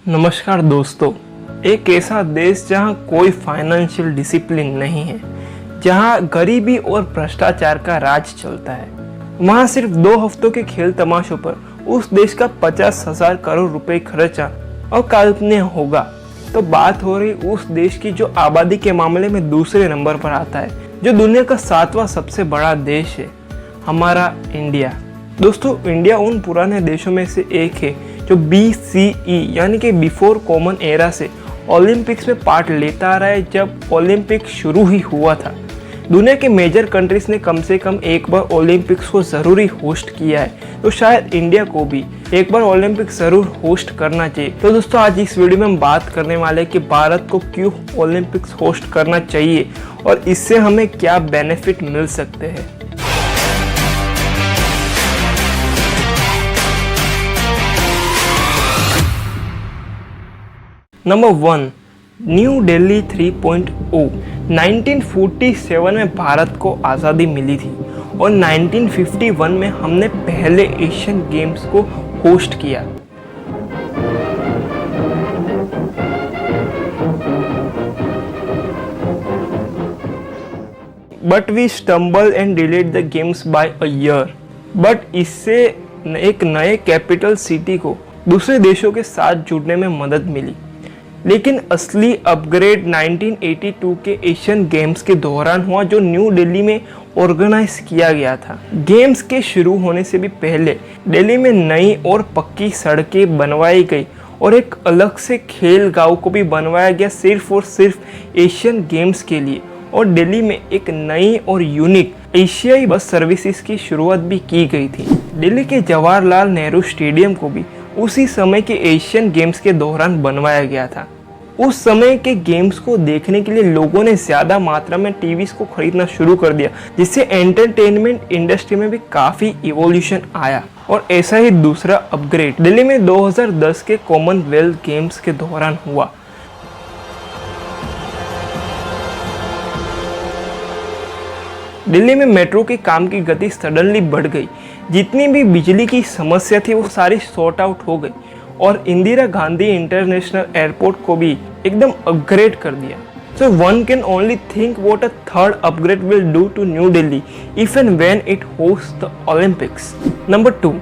नमस्कार दोस्तों। एक ऐसा देश जहां कोई फाइनेंशियल डिसिप्लिन नहीं है, जहां गरीबी और भ्रष्टाचार का राज चलता है, वहां सिर्फ 2 हफ्तों के खेल तमाशों पर उस देश का 50,000 करोड़ रुपए खर्चा अकल्पनीय होगा। तो बात हो रही उस देश की जो आबादी के मामले में दूसरे नंबर पर आता है, जो दुनिया का 7वां सबसे बड़ा देश है, हमारा इंडिया। दोस्तों, इंडिया उन पुराने देशों में से एक है जो BCE यानी कि बिफोर कॉमन एरा से ओलंपिक्स में पार्ट लेता आ रहा है। जब ओलंपिक शुरू ही हुआ था, दुनिया के मेजर कंट्रीज ने कम से कम एक बार ओलंपिक्स को ज़रूरी होस्ट किया है, तो शायद इंडिया को भी एक बार ओलंपिक ज़रूर होस्ट करना चाहिए। तो दोस्तों, आज इस वीडियो में हम बात करने वाले हैं कि भारत को क्यों ओलंपिक्स होस्ट करना चाहिए और इससे हमें क्या बेनिफिट मिल सकते हैं। Number 1, new Delhi 3.0। 1947 में भारत को आज़ादी मिली थी और 1951 में हमने पहले एशियन गेम्स को होस्ट किया। But we stumble and delayed the games by a year. But इससे एक नए कैपिटल सिटी को दूसरे देशों के साथ जुड़ने में मदद मिली। लेकिन असली अपग्रेड 1982 के एशियन गेम्स के दौरान हुआ, जो न्यू दिल्ली में ऑर्गेनाइज किया गया था। गेम्स के शुरू होने से भी पहले दिल्ली में नई और पक्की सड़कें बनवाई गई और एक अलग से खेल गांव को भी बनवाया गया सिर्फ और सिर्फ एशियन गेम्स के लिए। और दिल्ली में एक नई और यूनिक एशियाई बस सर्विसेज की शुरुआत भी की गई थी। दिल्ली के जवाहरलाल नेहरू स्टेडियम को भी उसी समय के एशियन गेम्स के दौरान बनवाया गया था। उस समय के गेम्स को देखने के लिए लोगों ने ज़्यादा मात्रा में टीवीज को खरीदना शुरू कर दिया, जिससे एंटरटेनमेंट इंडस्ट्री में भी काफ़ी इवोल्यूशन आया। और ऐसा ही दूसरा अपग्रेड दिल्ली में 2010 के कॉमनवेल्थ गेम्स के दौरान हुआ। दिल्ली में मेट्रो के काम की गति सडनली बढ़ गई। जितनी भी बिजली की समस्या थी वो सारी सॉर्ट आउट हो गई और इंदिरा गांधी इंटरनेशनल एयरपोर्ट को भी एकदम अपग्रेड कर दिया। So one can only think what a third upgrade will do to New Delhi if and when it host the Olympics. Number 2,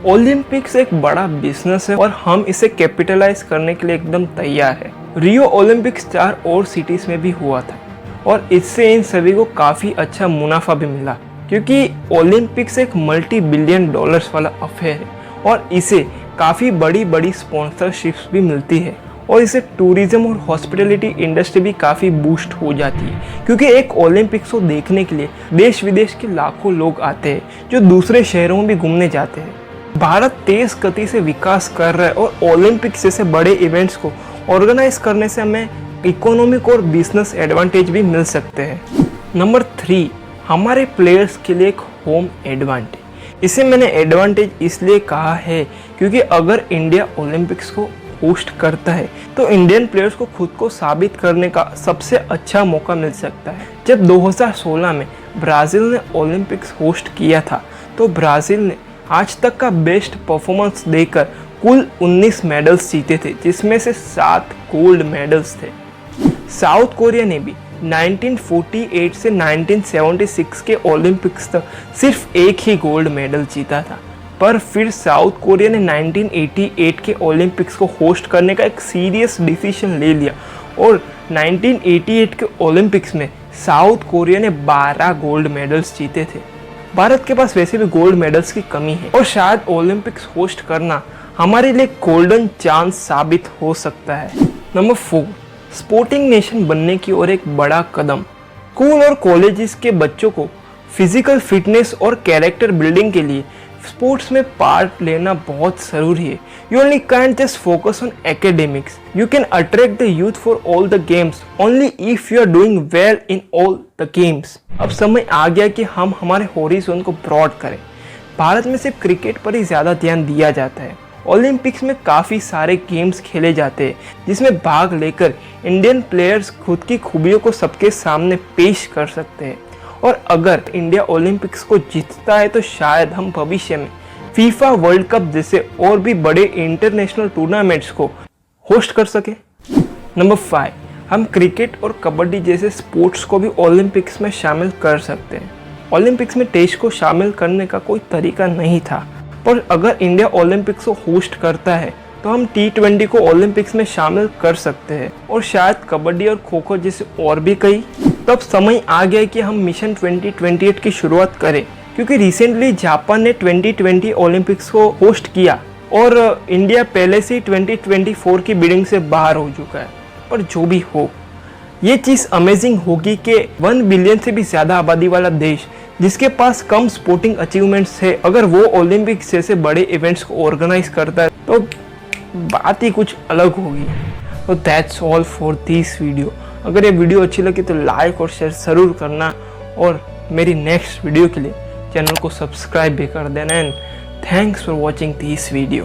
Olympics एक बड़ा बिजनेस है और हम इसे कैपिटलाइज करने के लिए एकदम तैयार है। रियो ओलंपिक्स 4 और सिटीज में भी हुआ था और इससे इन सभी को काफ़ी अच्छा मुनाफा भी मिला, क्योंकि ओलंपिक्स एक $multi-billion वाला अफेयर है और इसे काफ़ी बड़ी बड़ी स्पॉन्सरशिप्स भी मिलती है और इससे टूरिज्म और हॉस्पिटलिटी इंडस्ट्री भी काफ़ी बूस्ट हो जाती है, क्योंकि एक ओलंपिक्स को देखने के लिए देश विदेश के लाखों लोग आते हैं जो दूसरे शहरों में भी घूमने जाते हैं। भारत तेज गति से विकास कर रहा है और ओलंपिक्स जैसे बड़े इवेंट्स को ऑर्गेनाइज करने से हमें इकोनॉमिक और बिजनेस एडवांटेज भी मिल सकते हैं। नंबर 3, हमारे प्लेयर्स के लिए एक होम एडवांटेज। इसे मैंने एडवांटेज इसलिए कहा है क्योंकि अगर इंडिया ओलंपिक्स को होस्ट करता है तो इंडियन प्लेयर्स को खुद को साबित करने का सबसे अच्छा मौका मिल सकता है। जब 2016 में ब्राज़ील ने ओलंपिक्स होस्ट किया था तो ब्राज़ील ने आज तक का बेस्ट परफॉर्मेंस देकर कुल 19 मेडल्स जीते थे, जिसमें से 7 गोल्ड मेडल्स थे। साउथ कोरिया ने भी 1948 से 1976 के ओलंपिक्स तक सिर्फ एक ही गोल्ड मेडल जीता था, पर फिर साउथ कोरिया ने 1988 के ओलंपिक्स को होस्ट करने का एक सीरियस डिसीजन ले लिया और 1988 के ओलंपिक्स में साउथ कोरिया ने 12 गोल्ड मेडल्स जीते थे। भारत के पास वैसे भी गोल्ड मेडल्स की कमी है और शायद ओलंपिक्स होस्ट करना हमारे लिए गोल्डन चांस साबित हो सकता है। नंबर 4, स्पोर्टिंग नेशन बनने की ओर एक बड़ा कदम। स्कूल और कॉलेजेस के बच्चों को फिजिकल फिटनेस और कैरेक्टर बिल्डिंग के लिए स्पोर्ट्स में पार्ट लेना बहुत ज़रूरी है। You only can't just focus on academics, you can attract the youth for all the games only if you are doing well in all the games. अब समय आ गया कि हम हमारे हॉरिज़ॉन को ब्रॉड करें। भारत में सिर्फ क्रिकेट पर ही ज़्यादा ध्यान दिया जाता है। ओलंपिक्स में काफ़ी सारे गेम्स खेले जाते हैं जिसमें भाग लेकर इंडियन प्लेयर्स खुद की खूबियों को सबके सामने पेश कर सकते हैं। और अगर इंडिया ओलंपिक्स को जीतता है तो शायद हम भविष्य में फीफा वर्ल्ड कप जैसे और भी बड़े इंटरनेशनल टूर्नामेंट्स को होस्ट कर सके। नंबर 5, हम क्रिकेट और कबड्डी जैसे स्पोर्ट्स को भी ओलंपिक्स में शामिल कर सकते हैं। ओलंपिक्स में टेस्ट को शामिल करने का कोई तरीका नहीं था, पर अगर इंडिया ओलंपिक्स को होस्ट करता है तो हम T20 को ओलंपिक्स में शामिल कर सकते हैं, और शायद कबड्डी और खो खो जैसे और भी कई। तब समय आ गया कि हम मिशन 2028 की शुरुआत करें, क्योंकि रिसेंटली जापान ने 2020 ओलंपिक्स को होस्ट किया और इंडिया पहले से ही 2024 की बिडिंग से बाहर हो चुका है। पर जो भी हो, ये चीज़ अमेजिंग होगी कि 1 बिलियन से भी ज़्यादा आबादी वाला देश जिसके पास कम स्पोर्टिंग अचीवमेंट्स है, अगर वो ओलंपिक्स जैसे बड़े इवेंट्स को ऑर्गेनाइज करता है तो बात ही कुछ अलग होगी। तो that's all for this video. अगर ये वीडियो अच्छी लगी तो लाइक और शेयर ज़रूर करना, और मेरी नेक्स्ट वीडियो के लिए चैनल को सब्सक्राइब भी कर देना। And thanks for watching this video.